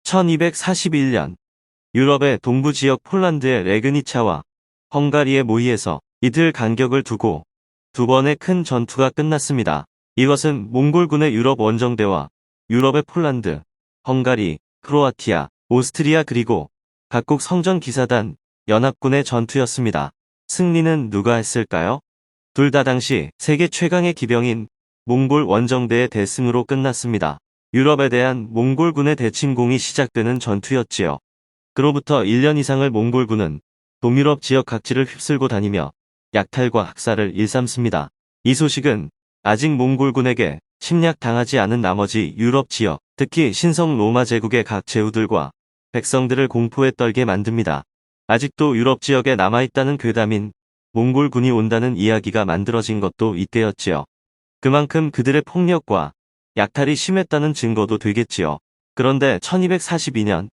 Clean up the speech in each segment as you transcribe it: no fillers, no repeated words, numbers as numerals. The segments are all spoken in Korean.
1241년 유럽의 동부 지역 폴란드의 레그니차와 헝가리의 모이에서 이틀 간격을 두고 두 번의 큰 전투가 끝났습니다. 이것은 몽골군의 유럽 원정대와 유럽의 폴란드, 헝가리, 크로아티아, 오스트리아 그리고 각국 성전 기사단 연합군의 전투였습니다. 승리는 누가 했을까요? 둘 다 당시 세계 최강의 기병인 몽골 원정대의 대승으로 끝났습니다. 유럽에 대한 몽골군의 대침공이 시작되는 전투였지요. 그로부터 1년 이상을 몽골군은 동유럽 지역 각지를 휩쓸고 다니며 약탈과 학살을 일삼습니다. 이 소식은 아직 몽골군에게 침략당하지 않은 나머지 유럽 지역, 특히 신성 로마 제국의 각 제후들과 백성들을 공포에 떨게 만듭니다. 아직도 유럽 지역에 남아있다는 괴담인 몽골군이 온다는 이야기가 만들어진 것도 이때였지요. 그만큼 그들의 폭력과 약탈이 심했다는 증거도 되겠지요. 그런데 1242년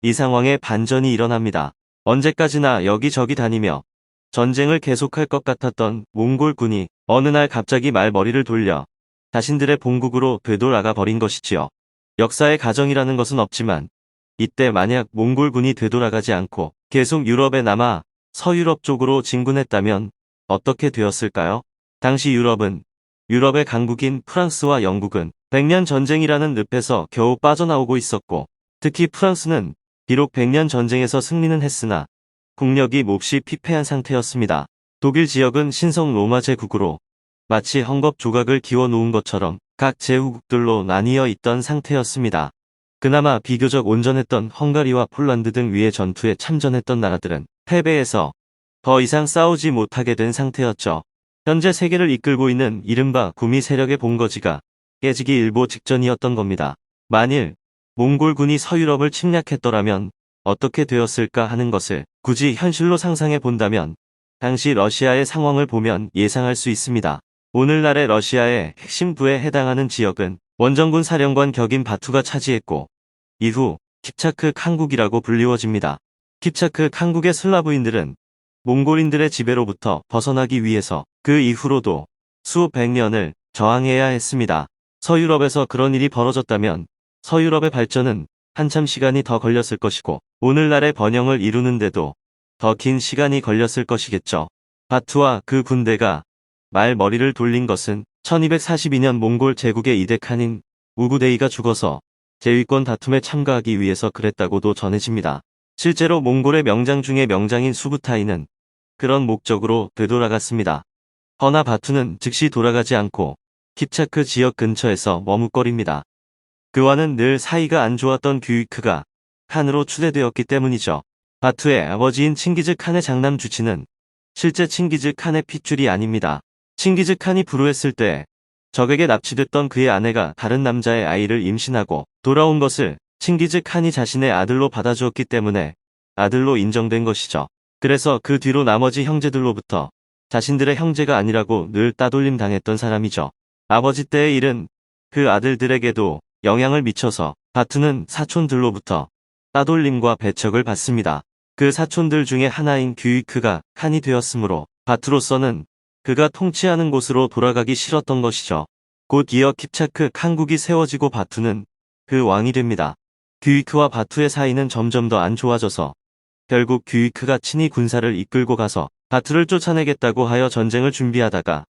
이 상황에 반전이 일어납니다. 언제까지나 여기저기 다니며 전쟁을 계속할 것 같았던 몽골군이 어느 날 갑자기 말머리를 돌려 자신들의 본국으로 되돌아가 버린 것이지요. 역사의 가정이라는 것은 없지만 이때 만약 몽골군이 되돌아가지 않고 계속 유럽에 남아 서유럽 쪽으로 진군했다면 어떻게 되었을까요? 당시 유럽의 강국인 프랑스와 영국은 100년 전쟁이라는 늪에서 겨우 빠져나오고 있었고, 특히 프랑스는 비록 100년 전쟁에서 승리는 했으나 국력이 몹시 피폐한 상태였습니다. 독일 지역은 신성 로마 제국으로 마치 헝겊 조각을 기워 놓은 것처럼 각 제후국들로 나뉘어 있던 상태였습니다. 그나마 비교적 온전했던 헝가리와 폴란드 등 위의 전투에 참전했던 나라들은 패배해서 더 이상 싸우지 못하게 된 상태였죠. 현재 세계를 이끌고 있는 이른바 구미 세력의 본거지가 깨지기 일보 직전이었던 겁니다. 만일 몽골군이 서유럽을 침략했더라면 어떻게 되었을까 하는 것을 굳이 현실로 상상해 본다면 당시 러시아의 상황을 보면 예상할 수 있습니다. 오늘날의 러시아의 핵심 부에 해당하는 지역은 원정군 사령관 격인 바투가 차지했고, 이후 킵차크 칸국이라고 불리워집니다. 킵차크 칸국의 슬라브인들은 몽골인들의 지배로부터 벗어나기 위해서 그 이후로도 수백 년을 저항해야 했습니다. 서유럽에서 그런 일이 벌어졌다면 서유럽의 발전은 한참 시간이 더 걸렸을 것이고 오늘날의 번영을 이루는데도 더 긴 시간이 걸렸을 것이겠죠. 바투와 그 군대가 말머리를 돌린 것은 1242년 몽골 제국의 이데칸인 우구데이가 죽어서 제위권 다툼에 참가하기 위해서 그랬다고도 전해집니다. 실제로 몽골의 명장 중의 명장인 수부타이는 그런 목적으로 되돌아갔습니다. 허나 바투는 즉시 돌아가지 않고 킵차크 지역 근처에서 머뭇거립니다. 그와는 늘 사이가 안 좋았던 규이크가 칸으로 추대되었기 때문이죠. 바투의 아버지인 칭기즈 칸의 장남 주치는 실제 칭기즈 칸의 핏줄이 아닙니다. 칭기즈 칸이 불후했을 때 적에게 납치됐던 그의 아내가 다른 남자의 아이를 임신하고 돌아온 것을 칭기즈 칸이 자신의 아들로 받아주었기 때문에 아들로 인정된 것이죠. 그래서 그 뒤로 나머지 형제들로부터 자신들의 형제가 아니라고 늘 따돌림 당했던 사람이죠. 아버지 때의 일은 그 아들들에게도 영향을 미쳐서 바투는 사촌들로부터 따돌림과 배척을 받습니다. 그 사촌들 중에 하나인 규이크가 칸이 되었으므로 바투로서는 그가 통치하는 곳으로 돌아가기 싫었던 것이죠. 곧 이어 킵차크 칸국이 세워지고 바투는 그 왕이 됩니다. 규이크와 바투의 사이는 점점 더 안 좋아져서 결국 규이크가 친히 군사를 이끌고 가서 바투를 쫓아내겠다고 하여 전쟁을 준비하다가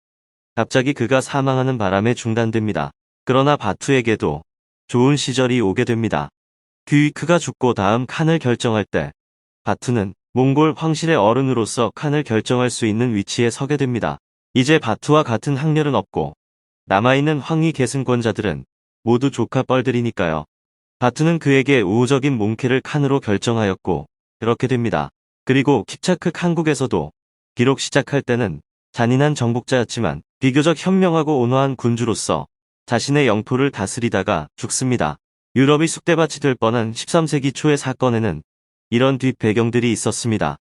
갑자기 그가 사망하는 바람에 중단됩니다. 그러나 바투에게도 좋은 시절이 오게 됩니다. 규이크가 죽고 다음 칸을 결정할 때 바투는 몽골 황실의 어른으로서 칸을 결정할 수 있는 위치에 서게 됩니다. 이제 바투와 같은 학렬은 없고 남아있는 황위 계승권자들은 모두 조카 뻘들이니까요. 바투는 그에게 우호적인 몽케를 칸으로 결정하였고 그렇게 됩니다. 그리고 킵차크 칸국에서도 비록 시작할 때는 잔인한 정복자였지만 비교적 현명하고 온화한 군주로서 자신의 영토를 다스리다가 죽습니다. 유럽이 쑥대밭이 될 뻔한 13세기 초의 사건에는 이런 뒷배경들이 있었습니다.